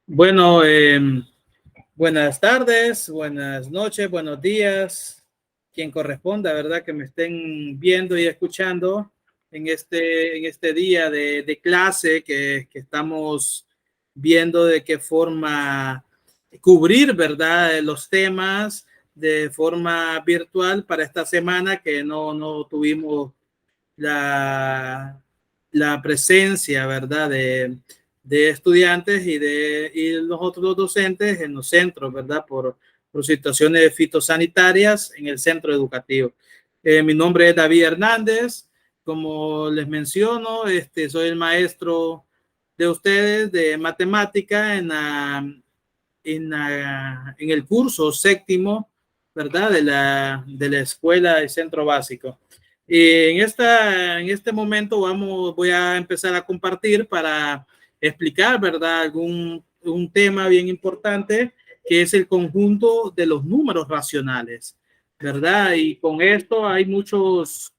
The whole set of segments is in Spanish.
Bueno, buenas tardes, buenas noches, buenos días, quien corresponda, ¿verdad? Que me estén viendo y escuchando en este día de clase que estamos viendo de qué forma cubrir, ¿verdad? Los temas de forma virtual para esta semana que no tuvimos la presencia, ¿verdad? De estudiantes y los otros docentes en los centros, ¿verdad? Por situaciones fitosanitarias en el centro educativo. Mi nombre es David Hernández. Como les menciono, soy el maestro de ustedes de matemática en el curso séptimo, ¿verdad? De la escuela del centro básico. Y en este momento voy a empezar a compartir para explicar, ¿verdad? Un tema bien importante que es el conjunto de los números racionales, ¿verdad? Y con esto hay muchos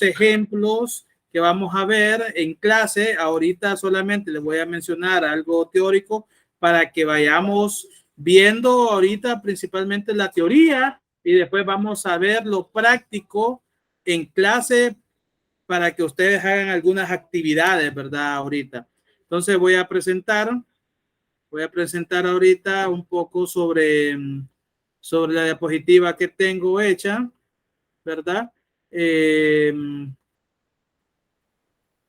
ejemplos que vamos a ver en clase. Ahorita solamente les voy a mencionar algo teórico para que vayamos viendo ahorita principalmente la teoría y después vamos a ver lo práctico en clase para que ustedes hagan algunas actividades, ¿verdad? Ahorita. Entonces voy a presentar ahorita un poco sobre la diapositiva que tengo hecha, ¿verdad?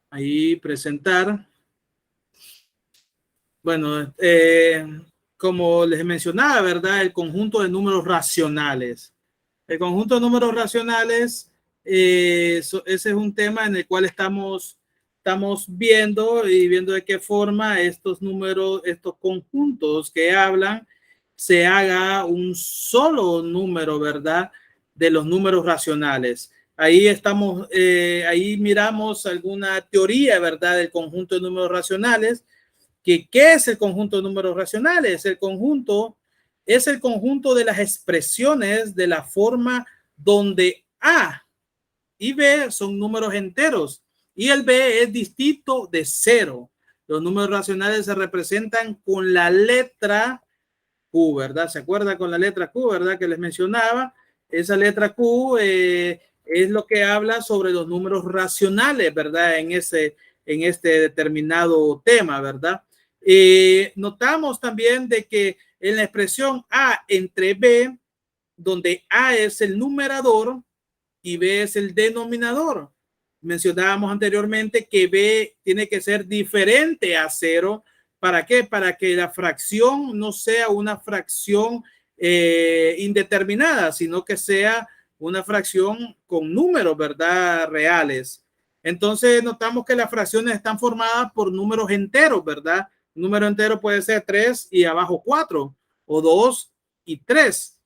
Ahí presentar. Bueno, como les mencionaba, ¿verdad? El conjunto de números racionales. El conjunto de números racionales, ese es un tema en el cual estamos viendo de qué forma estos números, estos conjuntos que hablan, se haga un solo número, ¿verdad? De los números racionales. Ahí ahí miramos alguna teoría, ¿verdad? Del conjunto de números racionales. ¿Qué es el conjunto de números racionales? Es el conjunto de las expresiones de la forma donde A y B son números enteros y el B es distinto de cero. Los números racionales se representan con la letra Q, ¿verdad? ¿Se acuerda con la letra Q, verdad? Que les mencionaba. Esa letra Q es lo que habla sobre los números racionales, ¿verdad? En este determinado tema, ¿verdad? Notamos también de que en la expresión A entre B, donde A es el numerador y B es el denominador, mencionábamos anteriormente que B tiene que ser diferente a cero. ¿Para qué? Para que la fracción no sea una fracción indeterminada, sino que sea una fracción con números, ¿verdad? Reales. Entonces notamos que las fracciones están formadas por números enteros, ¿verdad? Un número entero puede ser 3 y abajo 4 o 2 y 3.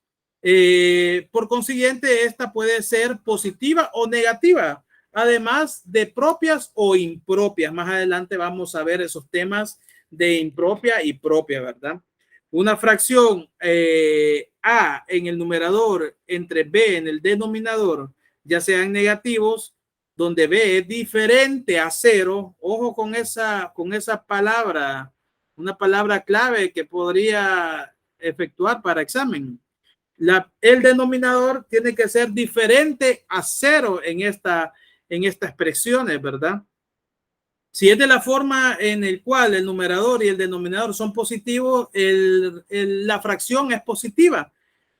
Por consiguiente, esta puede ser positiva o negativa, además de propias o impropias. Más adelante vamos a ver esos temas de impropia y propia, ¿verdad? Una fracción A en el numerador entre B en el denominador, ya sean negativos, donde B es diferente a cero. Ojo con esa palabra, una palabra clave que podría efectuar para examen. El denominador tiene que ser diferente a cero en estas expresiones, ¿verdad? Si es de la forma en el cual el numerador y el denominador son positivos, la fracción es positiva.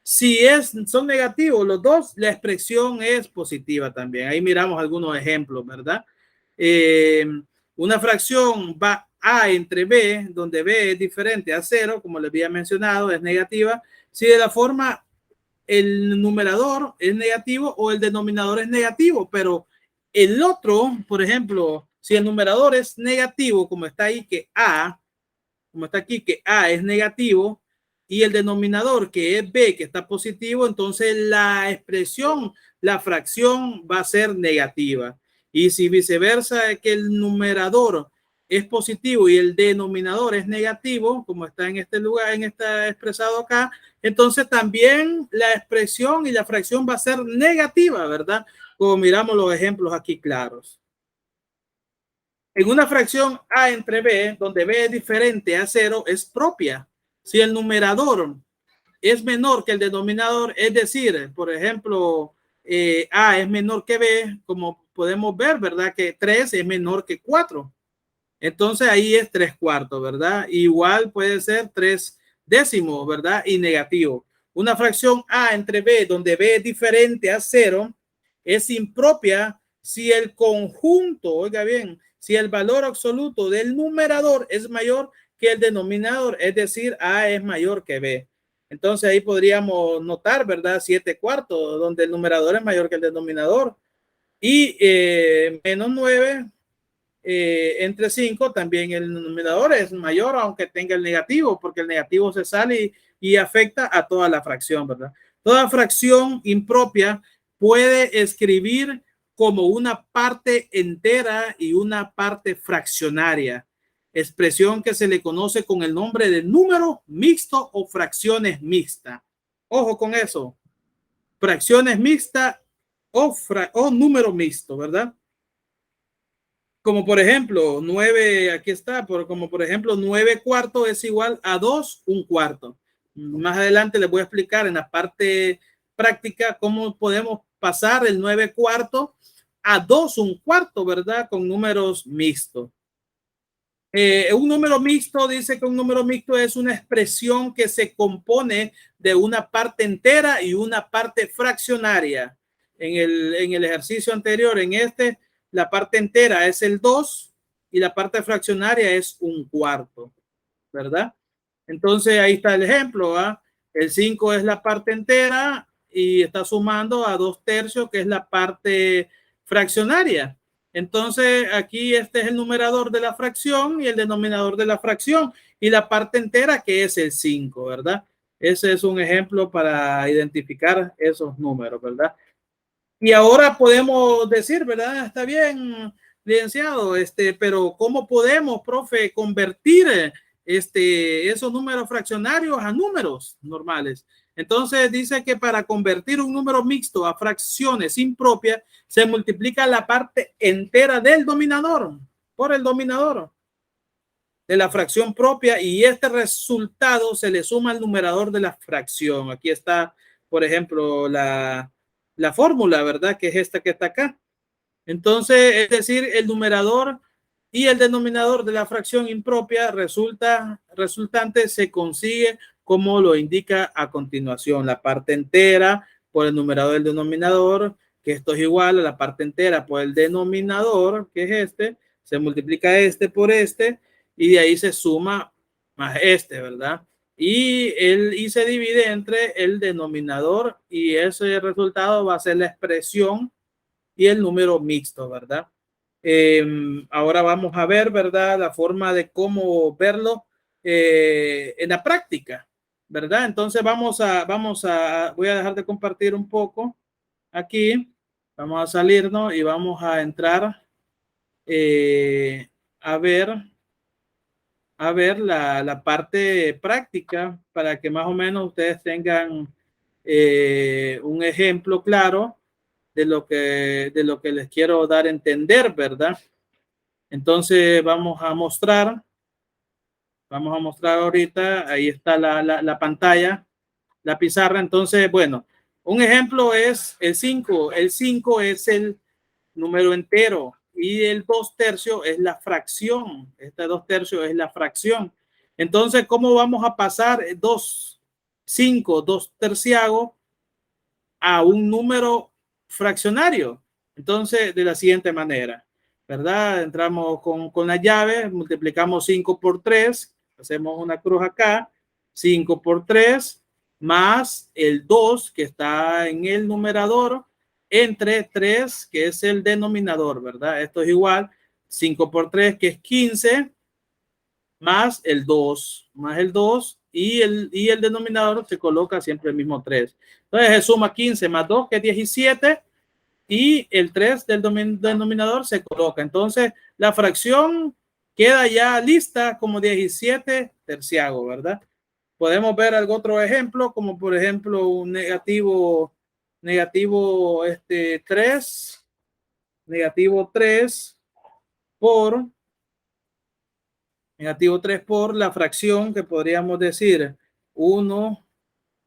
Si son negativos los dos, la expresión es positiva también. Ahí miramos algunos ejemplos, ¿verdad? Una fracción va A entre B, donde B es diferente a cero, como les había mencionado, es negativa. Si de la forma el numerador es negativo o el denominador es negativo, pero el otro, por ejemplo, si el numerador es negativo, como está ahí que A, como está aquí que A es negativo, y el denominador que es B, que está positivo, entonces la expresión, la fracción va a ser negativa. Y si viceversa, que el numerador es positivo y el denominador es negativo, como está en este lugar, está expresado acá, entonces también la expresión y la fracción va a ser negativa, ¿verdad? Como miramos los ejemplos aquí claros. En una fracción A entre B, donde B es diferente a 0, es propia. Si el numerador es menor que el denominador, es decir, por ejemplo, A es menor que B, como podemos ver, ¿verdad? Que 3 es menor que 4. Entonces ahí es 3/4, ¿verdad? Igual puede ser 3 décimos, ¿verdad? Y negativo. Una fracción A entre B, donde B es diferente a 0, es impropia si el conjunto, oiga bien, si el valor absoluto del numerador es mayor que el denominador, es decir, A es mayor que B. Entonces ahí podríamos notar, ¿verdad? 7/4, donde el numerador es mayor que el denominador. Y menos 9 entre 5, también el denominador es mayor, aunque tenga el negativo, porque el negativo se sale y afecta a toda la fracción, ¿verdad? Toda fracción impropia puede escribir como una parte entera y una parte fraccionaria, expresión que se le conoce con el nombre de número mixto o fracciones mixtas. Ojo con eso, fracciones mixtas o número mixto, ¿verdad? Como por ejemplo, 9, aquí está, como por ejemplo, 9/4 es igual a 2/4. Más adelante les voy a explicar en la parte práctica cómo podemos pasar el 9/4 a 2/4, ¿verdad? Con números mixtos. Un número mixto dice que un número mixto es una expresión que se compone de una parte entera y una parte fraccionaria. En el ejercicio anterior, en este, la parte entera es el 2 y la parte fraccionaria es 1/4, ¿verdad? Entonces ahí está el ejemplo, ¿eh? El 5 es la parte entera y está sumando a 2/3, que es la parte fraccionaria. Entonces aquí este es el numerador de la fracción y el denominador de la fracción y la parte entera, que es el 5, ¿verdad? Ese es un ejemplo para identificar esos números, ¿verdad? Y ahora podemos decir, ¿verdad? Está bien, licenciado, pero ¿cómo podemos, profe, convertir esos números fraccionarios a números normales? Entonces dice que para convertir un número mixto a fracciones impropias, se multiplica la parte entera del dominador por el dominador de la fracción propia y este resultado se le suma al numerador de la fracción. Aquí está, por ejemplo, la fórmula, ¿verdad? Que es esta que está acá. Entonces, es decir, el numerador y el denominador de la fracción impropia resultante se consigue como lo indica a continuación. La parte entera por el numerador del denominador, que esto es igual a la parte entera por el denominador, que es este, se multiplica este por este, y de ahí se suma más este, ¿verdad? Y se divide entre el denominador y ese resultado va a ser la expresión y el número mixto, ¿verdad? Ahora vamos a ver, ¿verdad? La forma de cómo verlo en la práctica, ¿verdad? Entonces voy a dejar de compartir un poco aquí, vamos a salirnos y vamos a entrar a ver, la parte práctica para que más o menos ustedes tengan un ejemplo claro de lo que les quiero dar a entender, ¿verdad? Entonces vamos a mostrar ahorita, ahí está la pantalla, la pizarra. Entonces, bueno, un ejemplo es el 5. El 5 es el número entero y el 2/3 es la fracción. Este 2/3 es la fracción. Entonces, ¿cómo vamos a pasar 5, 2/3 a un número fraccionario? Entonces, de la siguiente manera, ¿verdad? Entramos con la llave, multiplicamos 5 por 3, hacemos una cruz acá, 5 por 3, más el 2 que está en el numerador, entre 3 que es el denominador, ¿verdad? Esto es igual, 5 por 3 que es 15, más el 2, y el denominador se coloca siempre el mismo 3. Entonces se suma 15 más 2, que es 17, y el 3 del denominador se coloca. Entonces la fracción queda ya lista como 17/3, ¿verdad? Podemos ver algún otro ejemplo, como por ejemplo un negativo 3 por Negativo 3 por la fracción que podríamos decir 1,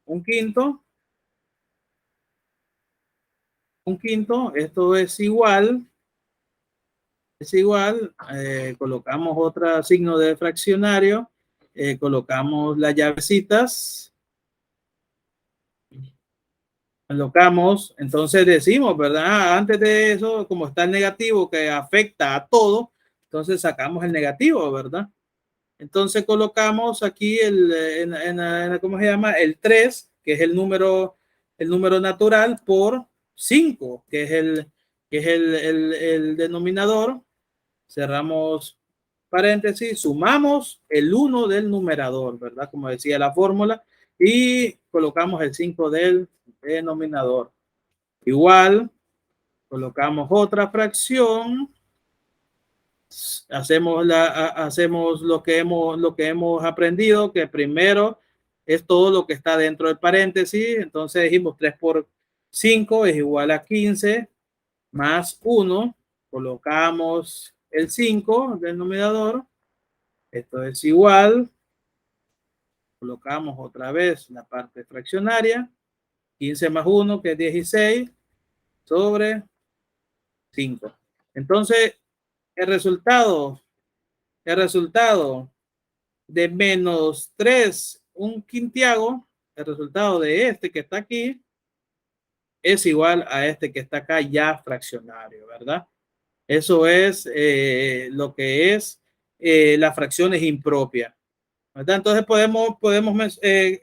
un quinto. Un quinto, esto es igual, colocamos otro signo de fraccionario, colocamos las llavecitas, colocamos, entonces decimos, ¿verdad? Antes de eso, como está el negativo que afecta a todo, entonces sacamos el negativo, ¿verdad? Entonces colocamos aquí ¿cómo se llama? El 3, que es el número natural, por 5, que es el denominador. Cerramos paréntesis, sumamos el 1 del numerador, ¿verdad? Como decía la fórmula, y colocamos el 5 del denominador. Igual, colocamos otra fracción, hacemos lo que hemos aprendido, que primero es todo lo que está dentro del paréntesis. Entonces dijimos 3 por 5 es igual a 15 más 1. Colocamos el 5 del numerador. Esto es igual. Colocamos otra vez la parte fraccionaria. 15 más 1, que es 16, sobre 5. Entonces, el resultado de menos 3, un quintiago, el resultado de este que está aquí, es igual a este que está acá ya fraccionario, ¿verdad? Eso es lo que es las fracciones impropias, ¿verdad? Entonces podemos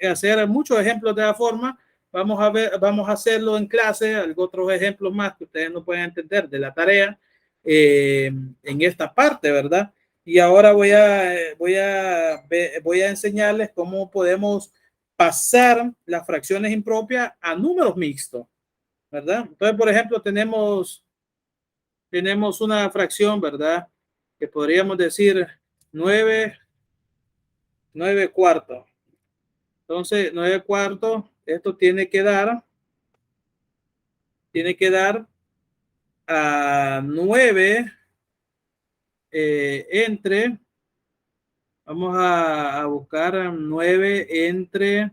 hacer muchos ejemplos de la forma. Vamos a hacerlo en clase, otros ejemplos más que ustedes no pueden entender de la tarea en esta parte, ¿verdad? Y ahora voy a enseñarles cómo podemos pasar las fracciones impropias a números mixtos, ¿verdad? Entonces, por ejemplo, tenemos una fracción, ¿verdad? Que podríamos decir 9 cuartos. Entonces, 9 cuartos, esto tiene que dar a 9 vamos a buscar 9 entre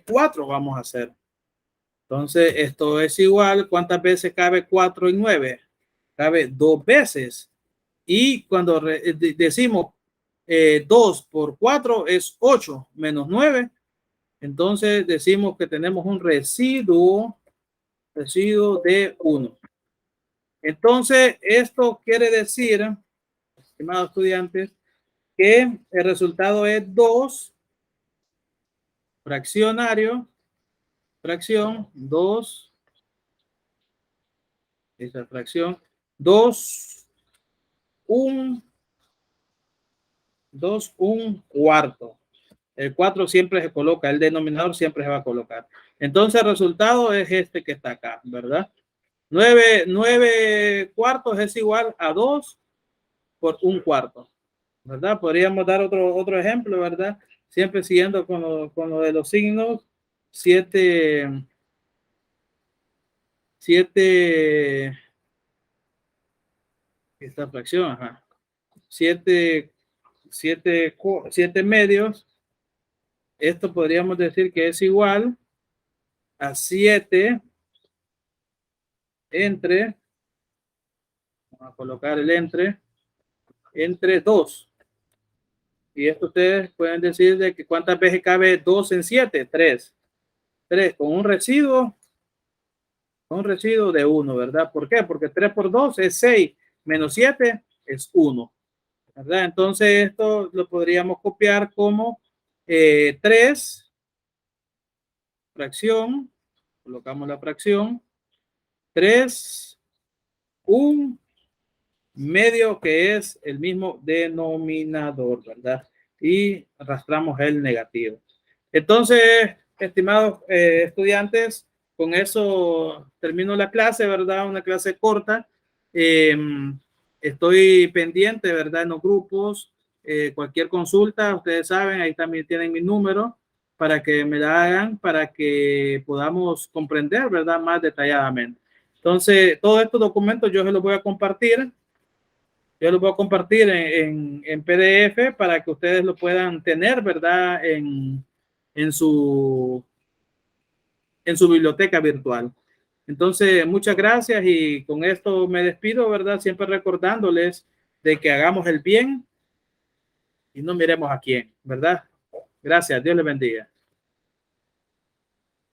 4, vamos a hacer. Entonces, esto es igual, ¿cuántas veces cabe 4 en 9? Cabe 2 veces. Y cuando decimos 2 por 4 es 8 menos 9. Entonces decimos que tenemos un residuo de 1. Entonces, esto quiere decir, estimados estudiantes, que el resultado es 2 fracción 2, esa fracción 2, 1 cuarto. El 4 siempre se coloca, el denominador siempre se va a colocar. Entonces el resultado es este que está acá, ¿verdad? 9 cuartos es igual a 2 por 1 cuarto, ¿verdad? Podríamos dar otro ejemplo, ¿verdad? Siempre siguiendo con lo de los signos. 7, esta fracción, ajá. 7 medios. Esto podríamos decir que es igual a 7 entre, vamos a colocar el entre 2. Y esto ustedes pueden decir de que cuántas veces cabe 2 en 7, 3. 3 con un residuo de 1, ¿verdad? ¿Por qué? Porque 3 por 2 es 6, menos 7 es 1, ¿verdad? Entonces esto lo podríamos copiar como 3 fracción, colocamos la fracción, 3, 1 medio, que es el mismo denominador, ¿verdad? Y arrastramos el negativo. Entonces, estimados estudiantes, con eso termino la clase, ¿verdad? Una clase corta. Estoy pendiente, ¿verdad? En los grupos. Cualquier consulta, ustedes saben, ahí también tienen mi número para que me la hagan, para que podamos comprender, ¿verdad? Más detalladamente. Entonces, todos estos documentos yo se los voy a compartir Yo lo voy a compartir en PDF para que ustedes lo puedan tener, ¿verdad? En su biblioteca virtual. Entonces, muchas gracias y con esto me despido, ¿verdad? Siempre recordándoles de que hagamos el bien y no miremos a quién, ¿verdad? Gracias, Dios les bendiga.